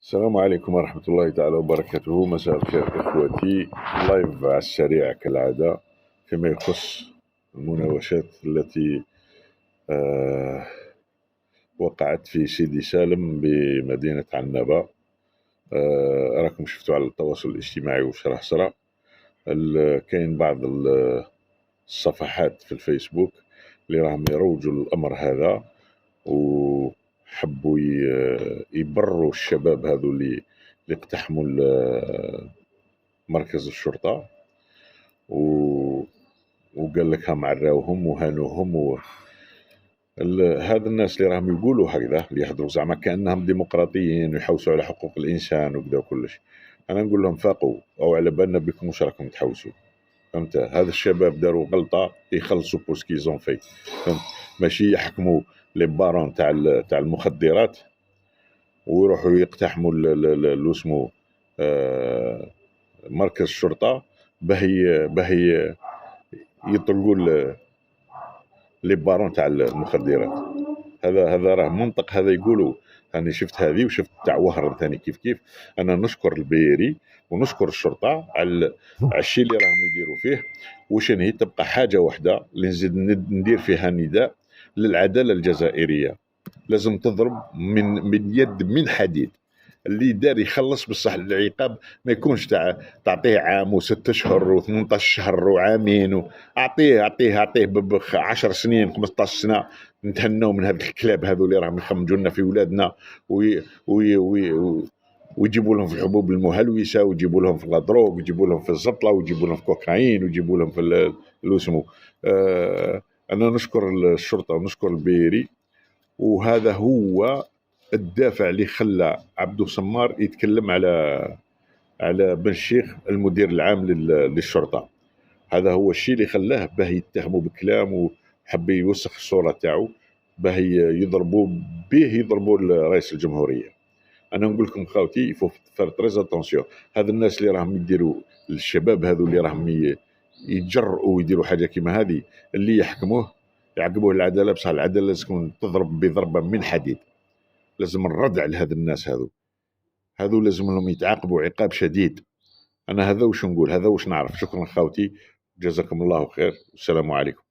السلام عليكم ورحمة الله تعالى وبركاته. مساء الخير إخوتي. لايف على السريع كالعادة فيما يخص المناوشات التي آه وقعت في سيدي سالم بمدينة عنابة. راكم شفتوا على التواصل الاجتماعي وش راه صرا. كاين بعض الصفحات في الفيسبوك اللي راهم يروجوا الأمر هذا، وحبوا يبروا الشباب هذو اللي اقتحموا مركز الشرطة، وقال لك هم عراوهم وهانوهم هذا الناس اللي راهم يقولوا هكذا، اللي يحضروا زعما كأنهم ديمقراطيين ويحوسوا على حقوق الإنسان وكذا وكلش. أنا نقول لهم فاقوا، أو على بالنا بكم واش راكم تحوسوا. فهمت؟ هذا الشباب داروا غلطة يخلصوا بور سكيزون في، فهمت؟ ماشي يحكموا لي بارون تاع المخدرات ويروحوا يقتحموا اسمه مركز الشرطة باهي يطلقوا لي بارون تاع المخدرات. هذا راه منطق، هذا يقولوا. أنا شفت هذه وشفت تاع وهران ثاني كيف. أنا نشكر البيري ونشكر الشرطة على الشيء اللي راهم يديروا فيه. وش هي تبقى حاجة واحدة اللي نزيد ندير فيها نداء للعدالة الجزائرية. لازم تضرب من يد من حديد. اللي دار يخلص بصح العقاب ما يكونش تعطيه عام و6 اشهر و18 شهر وعامين، اعطيه 10 سنين 15 سنه. نتهنوا من هذا الكلاب هذو اللي راهم يخمجوا لنا في ولادنا ويجيبوا لهم في الحبوب المهلوسه، ويجيبوا لهم في الدروغ، ويجيبوا لهم في الزبطه، ويجيبوا لهم في كوكايين، ويجيبوا لهم في اسمه. انا نشكر الشرطه ونشكر البيري، وهذا هو الدافع اللي خلى عبدو سمار يتكلم على بن الشيخ المدير العام للشرطة. هذا هو الشيء اللي خلاه باه يتهموا بكلام، وحب يوسخ الصورة تاعو باه يضربوا رئيس الجمهورية. انا نقول لكم خاوتي يفو فار تريز اتونسيون. هذا الناس اللي راهم يديروا الشباب هذو اللي راهم يتجرؤوا ويديروا حاجة كيما هذه، اللي يعقبوه العدالة، بصح العدالة لازم تضرب بضربة من حديد. لازم نردع لهذا الناس هذو لازم لهم يتعاقبوا عقاب شديد. أنا هذا وش نقول، هذا وش نعرف. شكرا خاوتي، جزاكم الله خير، والسلام عليكم.